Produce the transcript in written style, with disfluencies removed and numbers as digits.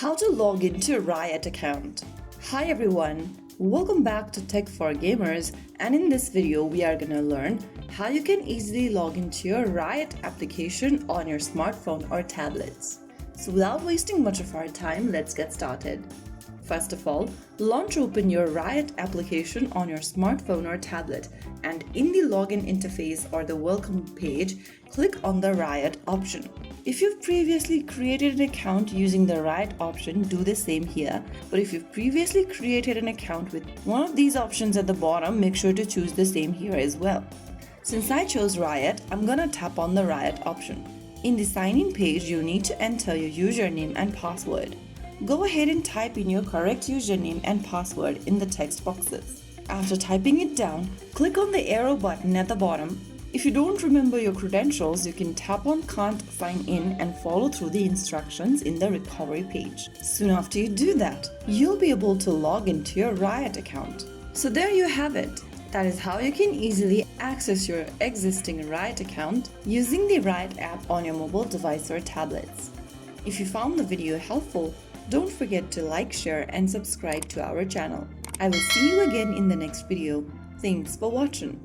How to log into a Riot account. Hi everyone, welcome back to Tech for Gamers, and in this video we are gonna learn how you can easily log into your Riot application on your smartphone or tablets. So without wasting much of our time, let's get started. First of all, launch open your Riot application on your smartphone or tablet, and in the login interface or the welcome page, click on the Riot option. If you've previously created an account using the Riot option, do the same here. But if you've previously created an account with one of these options at the bottom, make sure to choose the same here as well. Since I chose Riot, I'm gonna tap on the Riot option. In the sign-in page, you need to enter your username and password. Go ahead and type in your correct username and password in the text boxes. After typing it down, click on the arrow button at the bottom. If you don't remember your credentials, you can tap on Can't Sign In and follow through the instructions in the recovery page. Soon after you do that, you'll be able to log into your Riot account. So there you have it. That is how you can easily access your existing Riot account using the Riot app on your mobile device or tablets. If you found the video helpful, don't forget to like, share, and subscribe to our channel. I will see you again in the next video. Thanks for watching.